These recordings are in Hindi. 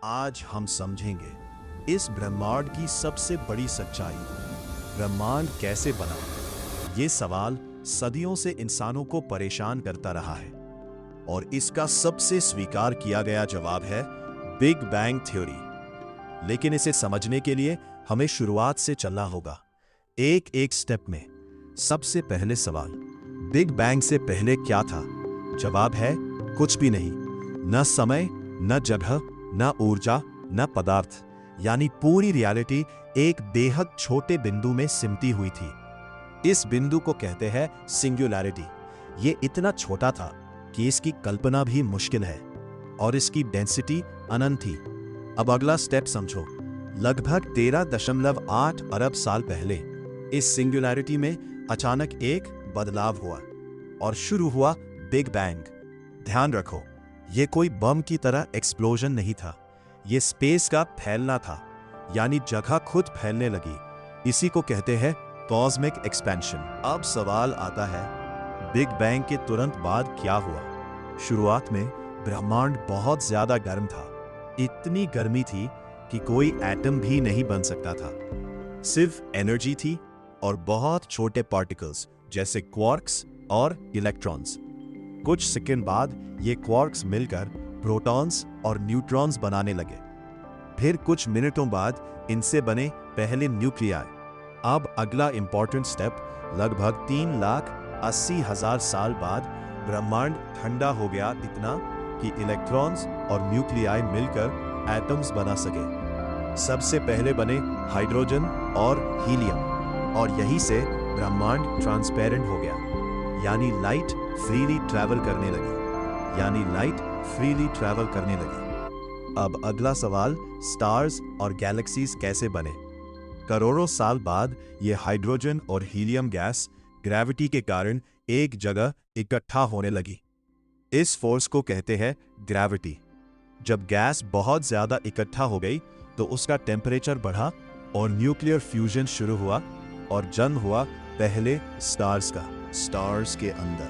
आज हम समझेंगे इस ब्रह्मांड की सबसे बड़ी सच्चाई। ब्रह्मांड कैसे बना? ये सवाल सदियों से इंसानों को परेशान करता रहा है और इसका सबसे स्वीकार किया गया जवाब है बिग बैंग थ्योरी। लेकिन इसे समझने के लिए हमें शुरुआत से चलना होगा, एक एक स्टेप में। सबसे पहले सवाल, बिग बैंग से पहले क्या था? जवाब है कुछ भी नहीं। न समय, न जगह, न ऊर्जा, न पदार्थ। यानी पूरी रियलिटी एक बेहद छोटे बिंदु में सिमटी हुई थी। इस बिंदु को कहते हैं सिंगुलैरिटी। ये इतना छोटा था कि इसकी कल्पना भी मुश्किल है और इसकी डेंसिटी अनंत थी। अब अगला स्टेप समझो। लगभग 13.8 अरब साल पहले इस सिंगुलैरिटी में अचानक एक बदलाव हुआ और शुरू हुआ बिग बैंग। ध्यान रखो, यह कोई बम की तरह एक्सप्लोजन नहीं था। यह स्पेस का फैलना था, यानी जगह खुद फैलने लगी। इसी को कहते हैं कॉस्मिक एक्सपेंशन। अब सवाल आता है, बिग बैंग के तुरंत बाद क्या हुआ? शुरुआत में ब्रह्मांड बहुत ज्यादा गर्म था। इतनी गर्मी थी कि कोई एटम भी नहीं बन सकता था। सिर्फ एनर्जी थी और बहुत छोटे पार्टिकल्स जैसे क्वार्क्स और इलेक्ट्रॉन्स। कुछ सेकंड बाद ये क्वार्क्स मिलकर प्रोटॉन्स और न्यूट्रॉन्स बनाने लगे। फिर कुछ मिनटों बाद इनसे बने पहले न्यूक्लियाई। अब अगला इंपॉर्टेंट स्टेप, लगभग 3,80,000 साल बाद ब्रह्मांड ठंडा हो गया इतना कि इलेक्ट्रॉन्स और न्यूक्लियाई मिलकर एटम्स बना सके। सबसे पहले बने हाइड्रोजन और हीलियम, और यहीं से ब्रह्मांड ट्रांसपेरेंट हो गया, यानी लाइट फ्रीली ट्रैवल करने लगी। अब अगला सवाल, स्टार्स और गैलेक्सीज कैसे बने? करोड़ों साल बाद ये हाइड्रोजन और हीलियम गैस ग्रेविटी के कारण एक जगह इकट्ठा होने लगी। इस फोर्स को कहते हैं ग्रेविटी। जब गैस बहुत ज्यादा इकट्ठा हो गई तो उसका टेम्परेचर बढ़ा और न्यूक्लियर फ्यूजन शुरू हुआ और जन्म हुआ पहले स्टार्स का। स्टार्स के अंदर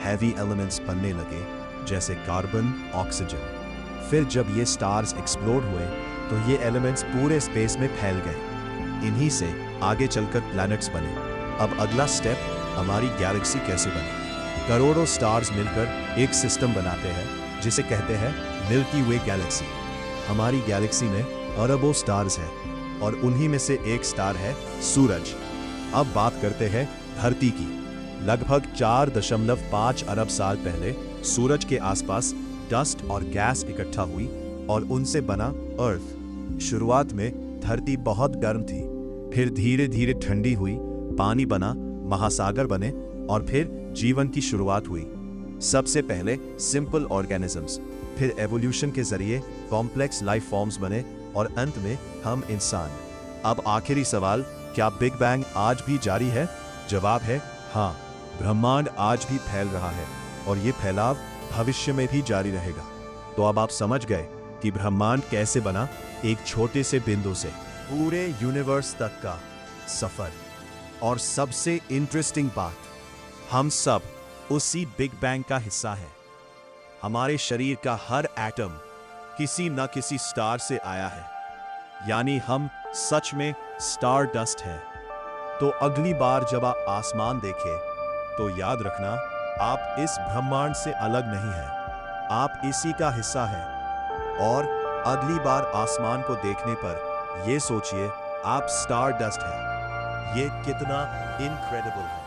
हैवी एलिमेंट्स बनने लगे जैसे कार्बन, ऑक्सीजन। फिर जब ये स्टार्स एक्सप्लोड हुए तो ये एलिमेंट्स पूरे स्पेस में फैल गए। इन्हीं से आगे चलकर प्लैनेट्स बने। अब अगला स्टेप, हमारी गैलेक्सी कैसे बनी? करोड़ों स्टार्स मिलकर एक सिस्टम बनाते हैं जिसे कहते हैं मिल्की वे गैलेक्सी। हमारी गैलेक्सी में अरबों स्टार्स हैं और उन्हीं में से एक स्टार है सूरज। अब बात करते हैं धरती की। लगभग 4.5 अरब साल पहले सूरज के आसपास डस्ट और गैस इकट्ठा हुई और उनसे बना अर्थ। शुरुआत में धरती बहुत गर्म थी, फिर धीरे धीरे ठंडी हुई, पानी बना, महासागर बने और फिर जीवन की शुरुआत हुई। सबसे पहले सिंपल ऑर्गेनिजम्स, फिर एवोल्यूशन के जरिए कॉम्प्लेक्स लाइफ फॉर्म्स बने और अंत में हम इंसान। अब आखिरी सवाल, क्या बिग बैंग आज भी जारी है? जवाब है हाँ, ब्रह्मांड आज भी फैल रहा है और ये फैलाव भविष्य में भी जारी रहेगा। तो अब आप समझ गए कि ब्रह्मांड कैसे बना, एक छोटे से बिंदु से पूरे यूनिवर्स तक का सफर। और सबसे इंटरेस्टिंग बात, हम सब उसी बिग बैंग का हिस्सा हैं। हमारे शरीर का हर एटम किसी न किसी स्टार से आया है, यानी हम सच में स्टार डस्ट है। तो अगली बार जब आप आसमान देखें तो याद रखना, आप इस ब्रह्मांड से अलग नहीं हैं, आप इसी का हिस्सा हैं। और अगली बार आसमान को देखने पर यह सोचिए, आप स्टार डस्ट हैं। ये कितना इनक्रेडिबल है।